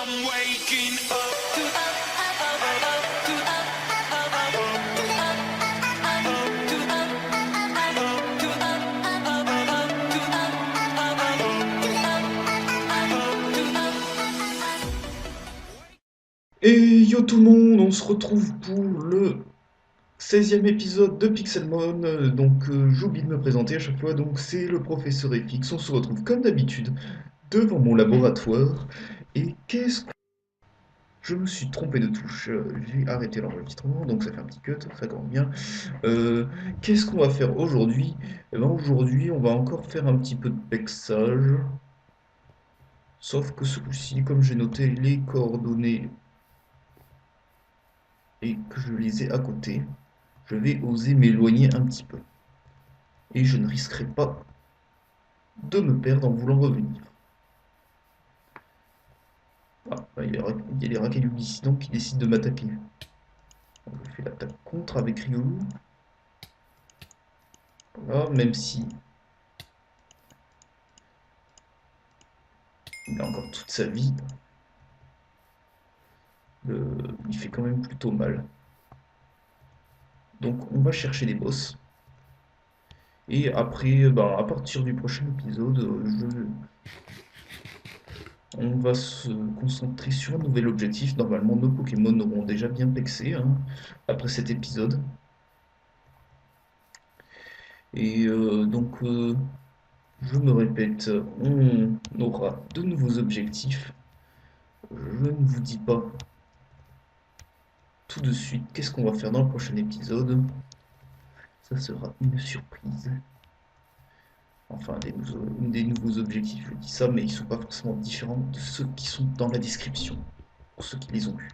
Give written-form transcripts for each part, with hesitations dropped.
I'm waking up. Et yo tout le monde, on se retrouve pour le 16e épisode de Pixelmon. J'oublie de me présenter à chaque fois, donc c'est le professeur FX. On se retrouve comme d'habitude devant mon laboratoire. Et qu'est-ce que... Je me suis trompé de touche, j'ai arrêté l'enregistrement, donc ça fait un petit cut, ça commence bien. Euh, Qu'est-ce qu'on va faire aujourd'hui? Eh ben aujourd'hui, on va encore faire un petit peu de pexage. Sauf que ce coup-ci, comme j'ai noté les coordonnées et que je les ai à côté, je vais oser m'éloigner un petit peu. Et je ne risquerai pas de me perdre en voulant revenir. Ah, bah, il y a les racailloux dissidents qui décident de m'attaquer. Je fais l'attaque contre avec Riolu. Voilà, même si il a encore toute sa vie, il fait quand même plutôt mal. Donc on va chercher des boss. Et après, bah, à partir du prochain épisode, on va se concentrer sur un nouvel objectif. Normalement, nos Pokémon auront déjà bien pexé hein, après cet épisode. Je me répète, on aura de nouveaux objectifs. Je ne vous dis pas tout de suite qu'est-ce qu'on va faire dans le prochain épisode. Ça sera une surprise. Enfin, des nouveaux objectifs, je dis ça, mais ils ne sont pas forcément différents de ceux qui sont dans la description, pour ceux qui les ont vus.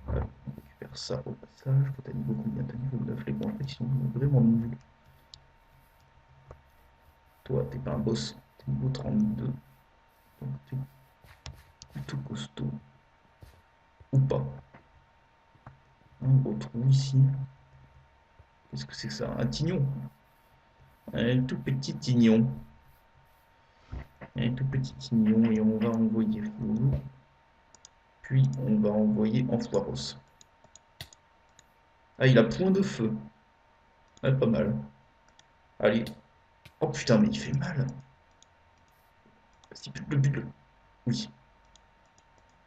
Voilà, on récupère ça au passage. T'as niveau combien? T'as niveau 9, les bons en fait, ils sont vraiment nuls. Toi, t'es pas un boss, t'es niveau 32. Donc t'es plutôt costaud. Ou pas. Un gros trou ici. Qu'est-ce que c'est que ça? Un tignon. Un tout petit tignon. Un tout petit tignon et on va envoyer Riolu. Puis on va envoyer Ampharos. Ah, il a point de feu. Ah, pas mal. Allez. Oh putain, mais il fait mal. Si le but. Oui,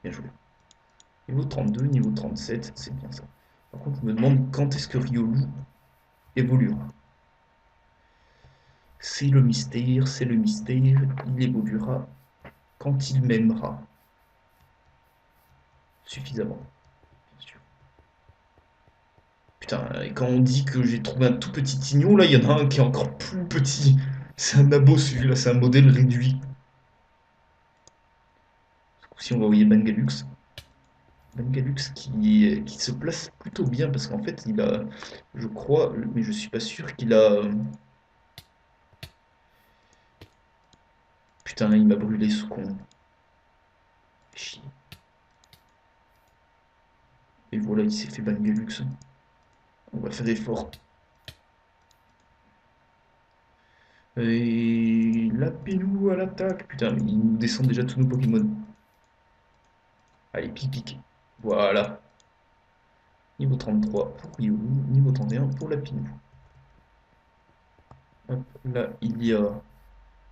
bien joué. Niveau 32, niveau 37, c'est bien ça. Par contre, je me demande quand est-ce que Riolu évoluera. C'est le mystère, c'est le mystère. Il évoluera quand il m'aimera. Suffisamment, bien sûr. Putain, et quand on dit que j'ai trouvé un tout petit tignon, là, il y en a un qui est encore plus petit. C'est un abo celui-là, c'est un modèle réduit. Si on va envoyer Bangalux. Bangalux qui se place plutôt bien parce qu'en fait, il a, je crois, mais je suis pas sûr qu'il a. Putain, il m'a brûlé ce con. Chier. Et voilà, il s'est fait Bangalux. On va faire effort. Et Lapilou à l'attaque. Putain, mais ils nous descendent déjà tous nos Pokémon. Allez, pique, pique. Voilà. Niveau 33 pour Ryu, niveau 31 pour Lapilou. Hop, là, il y a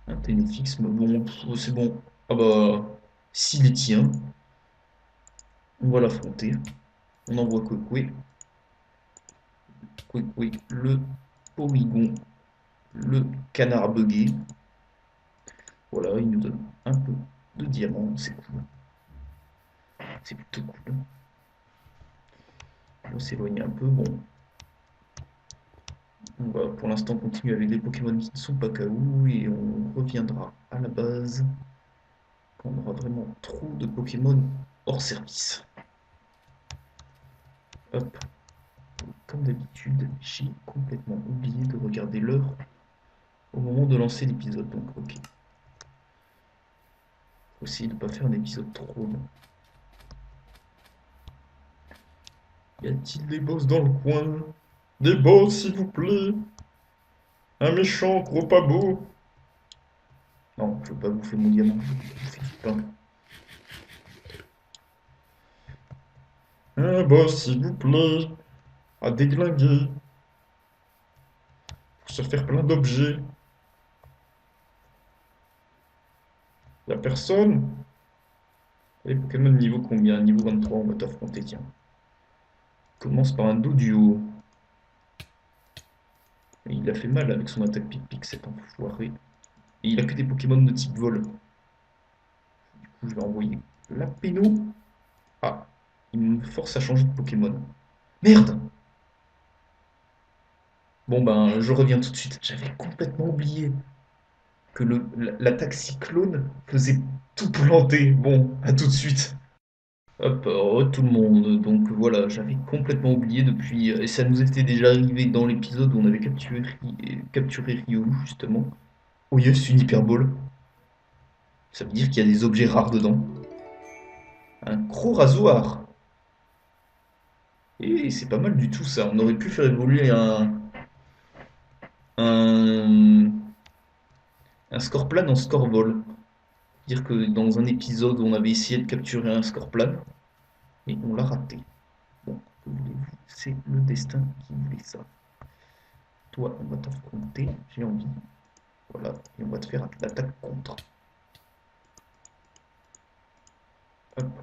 un Ténéfix, mais bon, c'est bon. Ah bah, s'il est tient, on va l'affronter. On envoie Kwekwe. Kwekwe, le Porygon, le canard bugué. Voilà, il nous donne un peu de diamants, c'est cool. C'est plutôt cool. On va s'éloigner un peu, bon. On va pour l'instant continuer avec les Pokémon qui ne sont pas KO et on reviendra à la base quand on aura vraiment trop de Pokémon hors service. Hop, comme d'habitude, j'ai complètement oublié de regarder l'heure au moment de lancer l'épisode, donc ok. Faut essayer de ne pas faire un épisode trop long. Y a-t-il des boss dans le coin? Des boss, s'il vous plaît? Un méchant gros pas beau? Non, je veux pas bouffer mon diamant, je veux bouffer du pain. Un boss, s'il vous plaît, à déglinguer, pour se faire plein d'objets. Y'a personne? Les Pokémon niveau combien? Niveau 23, on va t'affronter, tiens. Commence par un Doduo. Et il a fait mal avec son attaque pic-pic, cet enfoiré. Et il a que des Pokémon de type vol. Du coup, je vais envoyer la Péno. Ah, il me force à changer de Pokémon. Merde! Bon ben, je reviens tout de suite. J'avais complètement oublié que l'attaque cyclone faisait tout planter. Bon, à tout de suite. Hop, tout le monde. Donc voilà, j'avais complètement oublié depuis. Et ça nous était déjà arrivé dans l'épisode où on avait capturé Ryu, justement. Oh yes, une Hyperball. Ça veut dire qu'il y a des objets rares dedans. Un gros rasoir. Et c'est pas mal du tout ça. On aurait pu faire évoluer un, un Scorplan en Scorvol. Dire que dans un épisode, on avait essayé de capturer un Scorplan et on l'a raté. Bon, que voulez-vous, c'est le destin qui voulait ça. Toi, on va t'affronter, j'ai envie. Voilà, et on va te faire l'attaque contre. Hop.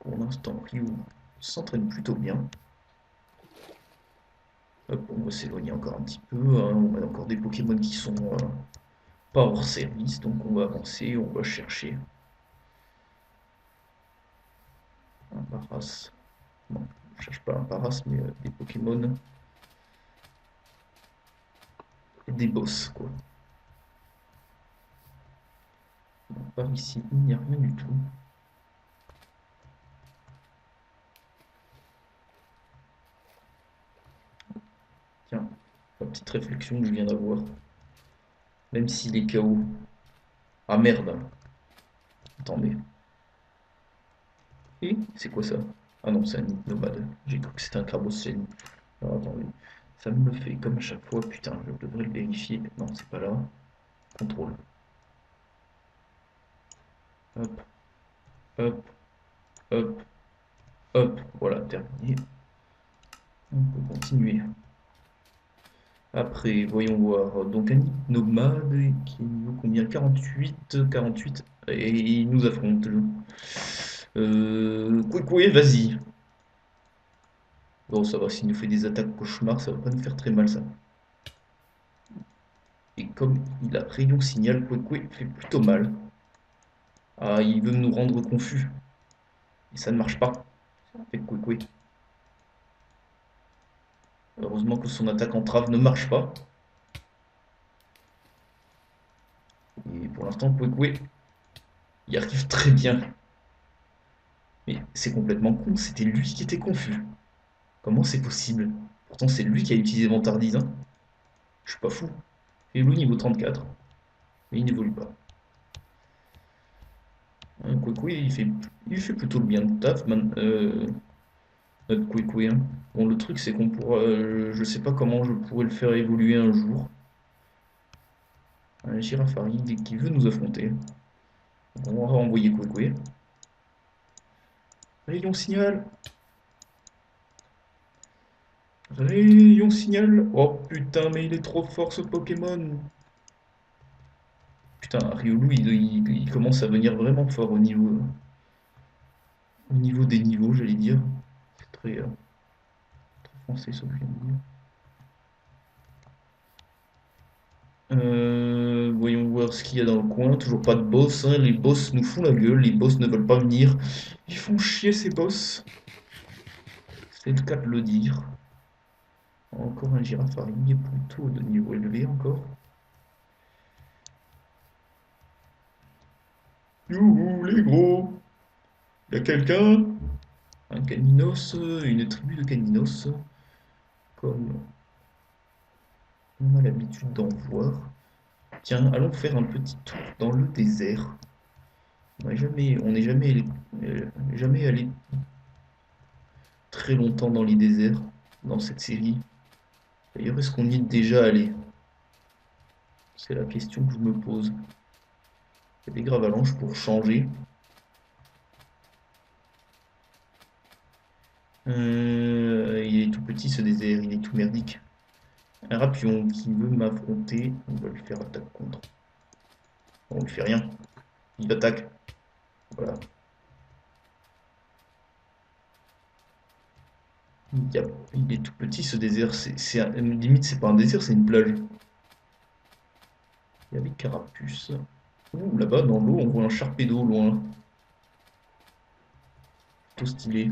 Pour l'instant, Ryu s'entraîne plutôt bien. Hop, on va s'éloigner encore un petit peu. Hein. On a encore des Pokémon qui sont pas hors service, donc on va avancer, on va chercher un Paras. Non, on cherche pas un Paras, mais des Pokémon et des boss, quoi. Donc, par ici, il n'y a rien du tout. Tiens, la petite réflexion que je viens d'avoir. Même s'il est KO. Ah merde. Attendez. Et c'est quoi ça? Ah non, c'est un nomade. J'ai cru que c'était un Carbocène. Alors attendez. Ça me le fait comme à chaque fois. Putain, je devrais le vérifier. Non, c'est pas là. Contrôle. Hop, hop, hop, hop. Voilà, terminé. On peut continuer. Après, voyons voir. Donc un nomade qui nous combien? 48, 48. Et il nous affronte. Coué, vas-y. Bon, ça va, s'il nous fait des attaques cauchemars, ça va pas nous faire très mal, ça. Et comme il a rayon signal, Coué fait plutôt mal. Ah, il veut nous rendre confus. Et ça ne marche pas. Avec Coué. Heureusement que son attaque en trave ne marche pas. Et pour l'instant, Coué y arrive très bien. Mais c'est complètement con, c'était lui qui était confus. Comment c'est possible? Pourtant, c'est lui qui a utilisé Vantardise, hein. Je suis pas fou. Et lui, niveau 34. Mais il n'évolue pas. Coué, il fait plutôt le bien de taf, notre Coué. Hein. Bon, le truc, c'est qu'on pourra. Je sais pas comment je pourrais le faire évoluer un jour. Un Girafarig qui veut nous affronter. On va renvoyer Coué. Rayon signal! Rayon signal! Oh putain, mais il est trop fort ce Pokémon! Putain, Riolu, il commence à venir vraiment fort au niveau des niveaux, j'allais dire. C'est très français, ça que je viens de dire. Voyons voir ce qu'il y a dans le coin. Toujours pas de boss. Hein. Les boss nous font la gueule. Les boss ne veulent pas venir. Ils font chier ces boss. C'est le cas de le dire. Encore un Girafarig, plutôt de niveau élevé encore. Youhou, les gros! Y'a quelqu'un? Un Caninos, une tribu de Caninos. Comme on a l'habitude d'en voir. Tiens, allons faire un petit tour dans le désert. On n'est jamais allé très longtemps dans les déserts dans cette série. D'ailleurs, est-ce qu'on y est déjà allé? C'est la question que je me pose. Il y a des gravalanches pour changer. Il est tout petit ce désert, il est tout merdique. Un rapion qui veut m'affronter, on va lui faire attaque contre. On lui fait rien, il attaque. Voilà. Il est tout petit ce désert, limite c'est pas un désert, c'est une plage. Il y a des carapuces. Ouh, là-bas dans l'eau on voit un charpédo loin. Tout stylé.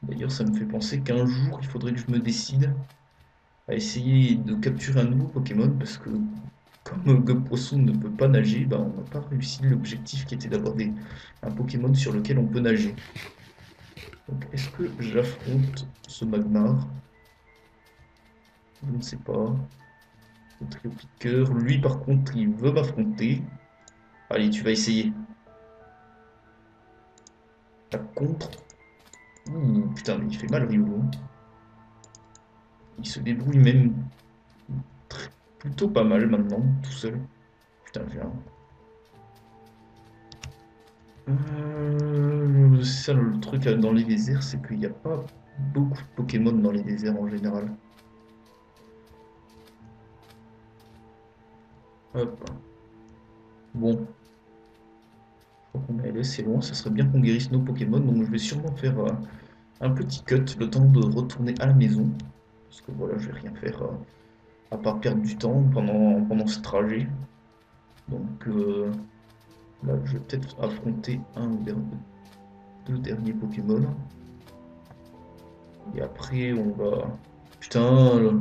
D'ailleurs ça me fait penser qu'un jour il faudrait que je me décide à essayer de capturer un nouveau Pokémon parce que comme Poisson ne peut pas nager, bah, on n'a pas réussi l'objectif qui était d'avoir un Pokémon sur lequel on peut nager. Donc est-ce que j'affronte ce Magmar? Je ne sais pas. Le trio piqueur. Lui par contre il veut m'affronter. Allez, tu vas essayer. La contre. Ouh, putain, mais il fait mal Riolo. Il se débrouille même plutôt pas mal maintenant, tout seul. Putain, viens. C'est ça le truc dans les déserts, c'est qu'il n'y a pas beaucoup de Pokémon dans les déserts en général. Hop. Bon, je crois qu'on est allé assez loin, ça serait bien qu'on guérisse nos Pokémon, donc je vais sûrement faire un petit cut, le temps de retourner à la maison. Parce que voilà, je vais rien faire à part perdre du temps pendant ce trajet. Donc là, je vais peut-être affronter un ou deux derniers Pokémon. Et après, on va... Putain, là,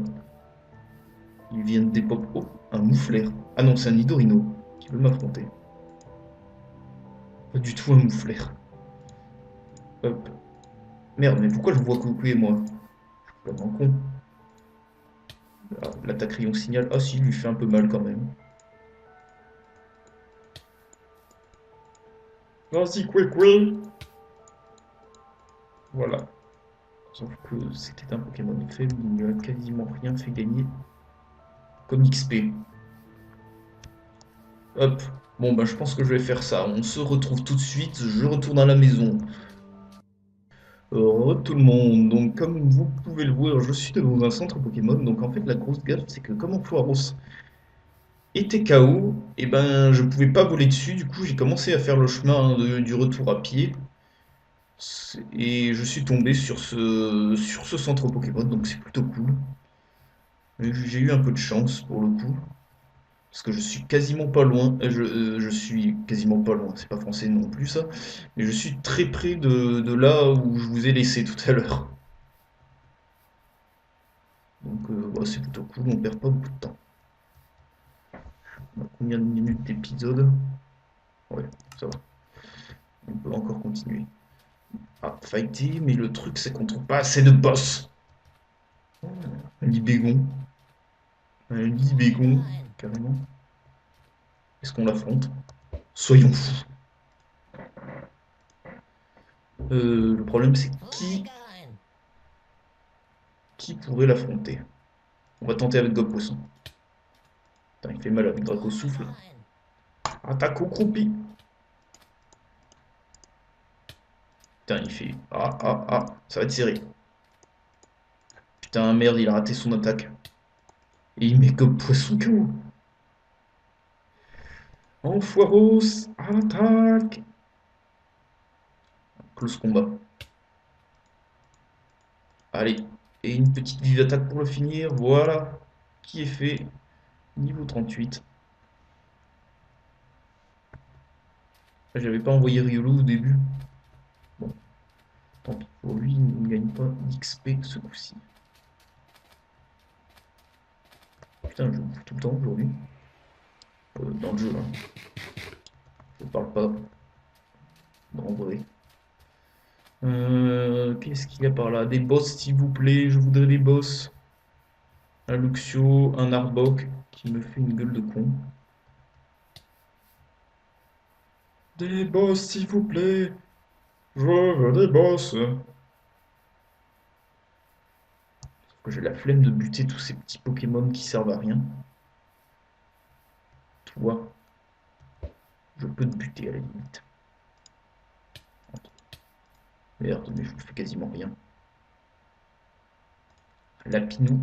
ils viennent des pop... Oh, un Moufleur. Ah non, c'est un Nidorino qui veut m'affronter. Pas du tout un Moufleur. Hop. Merde, mais pourquoi je vois coucouer, moi? Je suis vraiment con. Ah, l'attaque rayon signal. Ah si, il lui fait un peu mal quand même. Vas-y, coué. Voilà. Sauf que c'était un Pokémon faible, il ne lui a quasiment rien fait gagner comme XP. Hop. Bon, bah je pense que je vais faire ça. On se retrouve tout de suite. Je retourne à la maison. Tout le monde, donc comme vous pouvez le voir, je suis dans un centre Pokémon, donc en fait la grosse gaffe c'est que comme Ampharos était KO, et ben je pouvais pas voler dessus, du coup j'ai commencé à faire le chemin du retour à pied, et je suis tombé sur ce centre Pokémon, donc c'est plutôt cool. J'ai eu un peu de chance pour le coup, parce que je suis quasiment pas loin, je suis quasiment pas loin, c'est pas français non plus ça, mais je suis très près de là où je vous ai laissé tout à l'heure. Donc ouais, c'est plutôt cool, on perd pas beaucoup de temps. On a combien de minutes d'épisode? Ouais, ça va. On peut encore continuer. Ah, fighter, mais le truc c'est qu'on trouve pas assez de boss. Un Libégon. Un Libégon, carrément. Est-ce qu'on l'affronte? Soyons fous. Le problème c'est qui pourrait l'affronter? On va tenter avec Gob Poisson. Putain, il fait mal avec Draco Souffle. Attaque au croupi. Putain, il fait... ça va être serré. Putain, merde, il a raté son attaque. Et il met Gob Poisson KO. Enfoiros, à l'attaque! Close combat. Allez, et une petite vive d'attaque pour le finir. Voilà, qui est fait. Niveau 38. J'avais pas envoyé Riolo au début. Bon, tant pis pour lui, il ne gagne pas d'XP ce coup-ci. Putain, je joue tout le temps aujourd'hui. Dans le jeu, là. Je parle pas. En vrai. Qu'est-ce qu'il y a par là? Des boss, s'il vous plaît. Je voudrais des boss. Un Luxio, un Arbok qui me fait une gueule de con. Des boss, s'il vous plaît. Je veux des boss. Sauf que j'ai la flemme de buter tous ces petits Pokémon qui servent à rien. Toi, je peux te buter à la limite. Merde, mais je fais quasiment rien. Lapinou,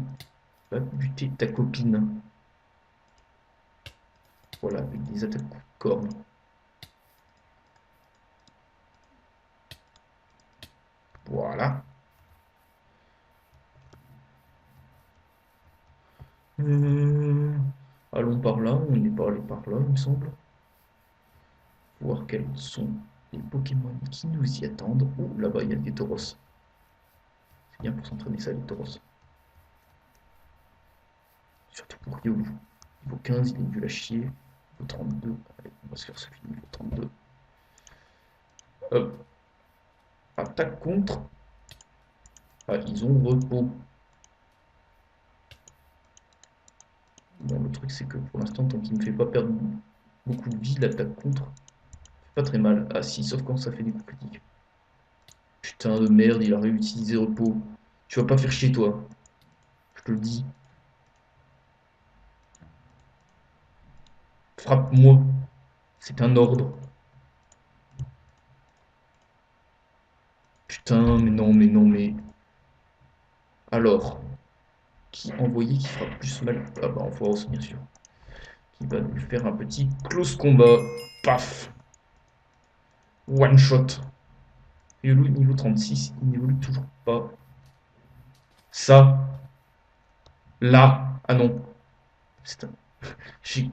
va buter ta copine. Voilà, avec des attaques coup de corne. Voilà. Allons par là, on n'est pas allé par là, il me semble. Voir quels sont les Pokémon qui nous y attendent. Oh, là-bas, il y a des tauros. C'est bien pour s'entraîner ça, les tauros. Surtout pour Riolu. Niveau 15, il est nul à chier. Niveau 32. Allez, on va se faire ce film. Niveau 32. Hop. Attaque contre. Ah, ils ont repos. Bon, le truc, c'est que pour l'instant, tant qu'il ne me fait pas perdre beaucoup de vie, l'attaque contre fait pas très mal. Ah si, sauf quand ça fait des coups critiques. Putain de merde, il a réutilisé repos. Tu vas pas faire chier, toi. Je te le dis. Frappe-moi. C'est un ordre. Putain, mais non, mais non, mais... Alors, qui envoyé qui fera plus mal? Ah bah, en force, bien sûr. Qui va lui faire un petit close combat. Paf! One shot. Riolu, niveau 36, il n'évolue toujours pas. Ça, là, ah non. Putain, j'ai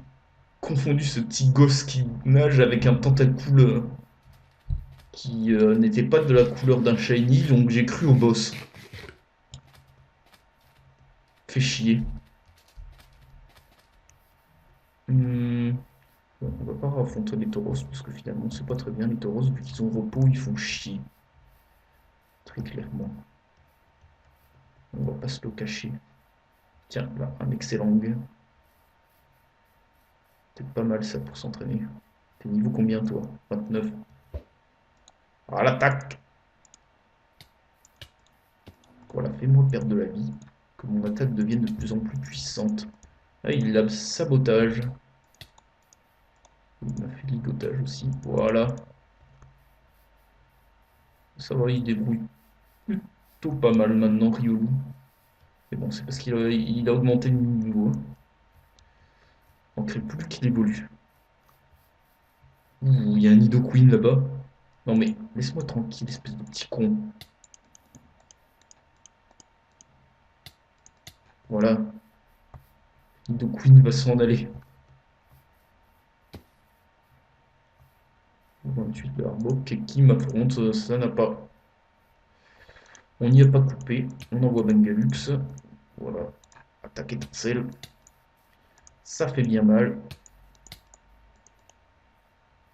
confondu ce petit gosse qui nage avec un tentacule qui n'était pas de la couleur d'un shiny, donc j'ai cru au boss. Fait chier. Bon, on va pas affronter les tauros parce que finalement c'est pas très bien les tauros vu qu'ils ont repos, ils font chier. Très clairement. On va pas se le cacher. Tiens, là, un excellent gain. Peut-être pas mal ça pour s'entraîner. T'es niveau combien toi? 29. Ah l'attaque! Voilà, fais-moi perdre de la vie. Que mon attaque devienne de plus en plus puissante. Ah, il a sabotage. Il m'a fait ligotage aussi. Voilà. Ça va, il débrouille plutôt pas mal maintenant, Riolu. Mais bon, c'est parce qu'il a augmenté le niveau. On ne crée plus qu'il évolue. Ouh, il y a un Nidoqueen là-bas. Non mais, laisse-moi tranquille, espèce de petit con. Voilà. Nidoqueen va s'en aller. 28 de Arbok, et qui m'affronte, ça n'a pas. On n'y a pas coupé. On envoie Bengalux. Voilà. Attaque étincelle. Ça fait bien mal.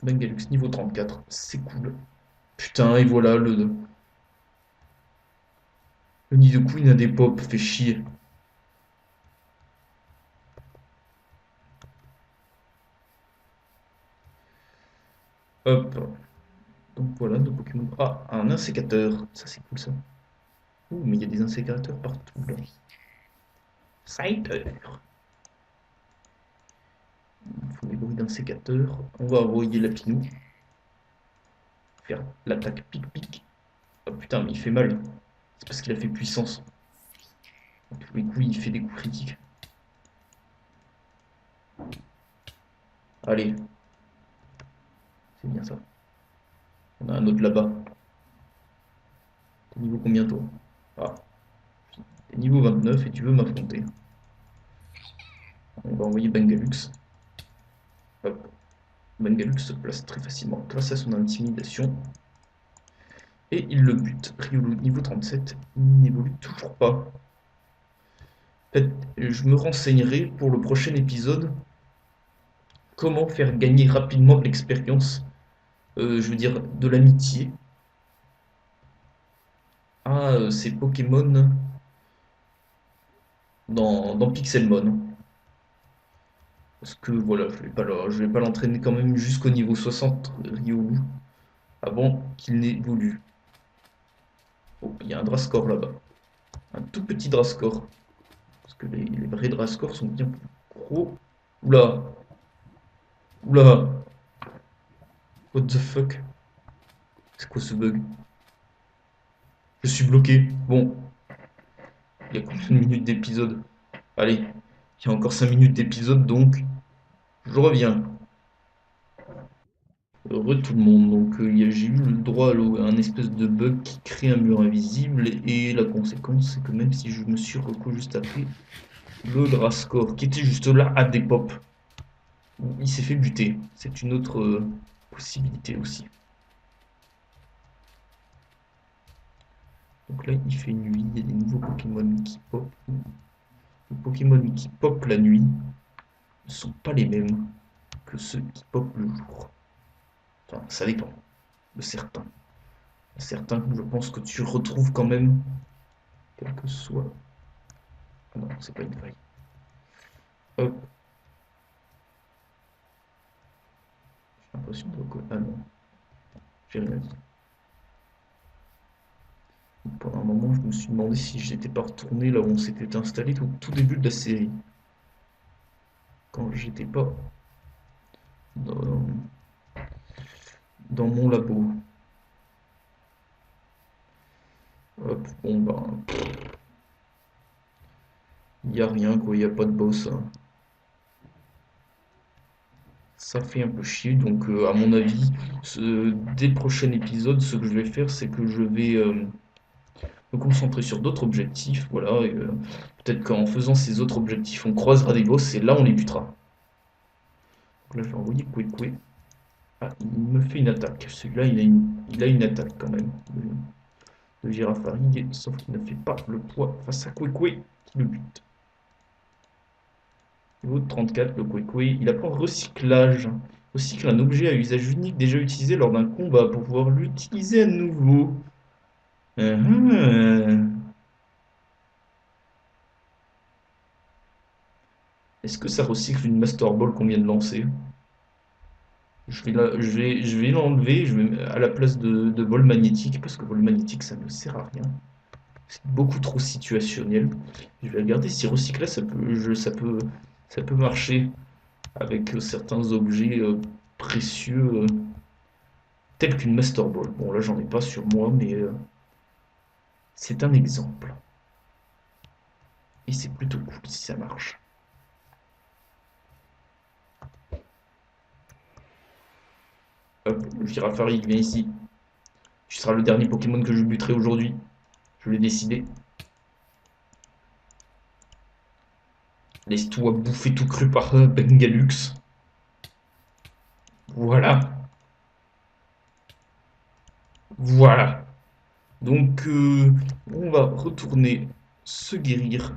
Bengalux niveau 34. C'est cool. Putain, et voilà le Nidoqueen a des pop. Fait chier. Hop. Donc voilà nos Pokémon. Ah, un insécateur. Ça c'est cool ça. Ouh, mais il y a des insécateurs partout là. Scyther. Il faut des bruits d'insécateurs. On va envoyer Lapinou. Faire l'attaque pic-pic. Oh putain, mais il fait mal. C'est parce qu'il a fait puissance. À tous les coups, il fait des coups critiques. Allez. C'est bien ça. On a un autre là-bas. T'es niveau combien toi? Ah. T'es niveau 29 et tu veux m'affronter. On va envoyer Bengalux. Hop. Bengalux se place très facilement grâce à son intimidation. Et il le bute. Riolu, niveau 37, il n'évolue toujours pas. En fait, je me renseignerai pour le prochain épisode comment faire gagner rapidement de l'expérience, je veux dire de l'amitié, à ces Pokémon dans Pixelmon. Parce que voilà, je vais pas l'entraîner quand même jusqu'au niveau 60 Riolu avant qu'il n'évolue. Oh, il y a un Drascore là-bas. Un tout petit Drascore. Parce que les vrais Drascore sont bien plus gros. Oula! Oula! What the fuck? C'est quoi ce bug? Je suis bloqué. Bon, il y a combien de minutes d'épisode? Allez, il y a encore 5 minutes d'épisode, donc je reviens. Heureux tout le monde. Donc j'ai eu le droit à un espèce de bug qui crée un mur invisible et la conséquence c'est que même si je me suis recoué juste après, le Grasscore qui était juste là a des pop. Il s'est fait buter. C'est une autre possibilité aussi. Donc là il fait nuit, il y a des nouveaux Pokémon qui pop. Les Pokémon qui pop la nuit ne sont pas les mêmes que ceux qui pop le jour. Enfin, ça dépend de certains. Certains, je pense que tu retrouves quand même, quel que soit. Ah non, c'est pas une faille. Hop, j'ai l'impression de reconnaître. Ah non, j'ai rien dit. Pendant un moment, je me suis demandé si j'étais pas retourné là où on s'était installé au tout début de la série. Quand j'étais pas dans, dans mon labo. Hop, bon ben, il y a rien quoi, il n'y a pas de boss, hein. Ça fait un peu chier, donc à mon avis, dès le prochain épisode, ce que je vais faire, c'est que je vais me concentrer sur d'autres objectifs, voilà, et peut-être qu'en faisant ces autres objectifs, on croisera des boss et là on les butera. Donc là je vais envoyer Kwekwe. Ah, il me fait une attaque, celui-là il a une attaque quand même, de Girafarig, sauf qu'il ne fait pas le poids face à Kwekwe qui le bute. Niveau de 34, le Kwekwe, il apprend recyclage. Recycle un objet à usage unique déjà utilisé lors d'un combat pour pouvoir l'utiliser à nouveau. Est-ce que ça recycle une Master Ball qu'on vient de lancer? Je vais l'enlever à la place de vol magnétique, parce que vol magnétique ça ne sert à rien. C'est beaucoup trop situationnel. Je vais regarder si recycler ça peut marcher avec certains objets précieux tels qu'une Master Ball. Bon là j'en ai pas sur moi, mais c'est un exemple. Et c'est plutôt cool si ça marche. Hop, le Girafari vient ici. Tu seras le dernier Pokémon que je buterai aujourd'hui. Je l'ai décidé. Laisse-toi bouffer tout cru par Bengalux. Voilà. Voilà. Donc, on va retourner se guérir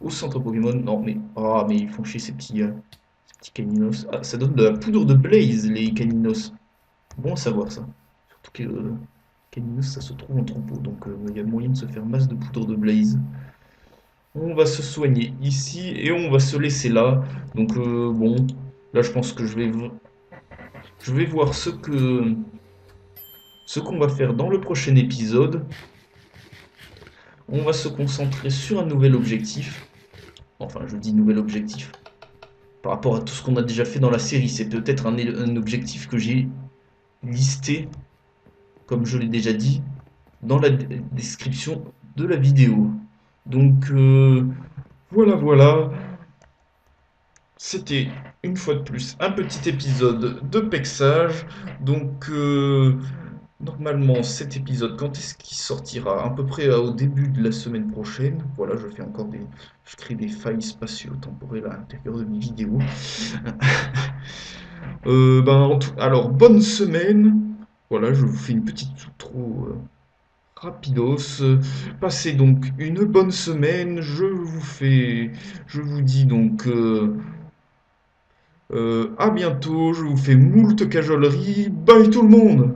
au centre Pokémon. Non, mais... Ah, mais ils font chier ces petits caninos. Ah, ça donne de la poudre de Blaze, les caninos. Bon à savoir, ça. Surtout que caninos, ça se trouve en troupeau. Donc, il y a moyen de se faire masse de poudre de Blaze. On va se soigner ici et on va se laisser là. Donc bon, là je pense que je vais voir ce qu'on va faire dans le prochain épisode. On va se concentrer sur un nouvel objectif. Enfin, je dis nouvel objectif. Par rapport à tout ce qu'on a déjà fait dans la série, c'est peut-être un objectif que j'ai listé, comme je l'ai déjà dit, dans la description de la vidéo. Donc voilà, voilà. C'était une fois de plus un petit épisode de Pexage. Donc normalement cet épisode, quand est-ce qu'il sortira? À peu près au début de la semaine prochaine. Voilà, je crée des failles spatio-temporelles à l'intérieur de mes vidéos. Alors bonne semaine. Voilà, je vous fais une petite outro rapidos. Passez donc une bonne semaine. Je vous dis donc à bientôt. Je vous fais moult cajolerie. Bye tout le monde!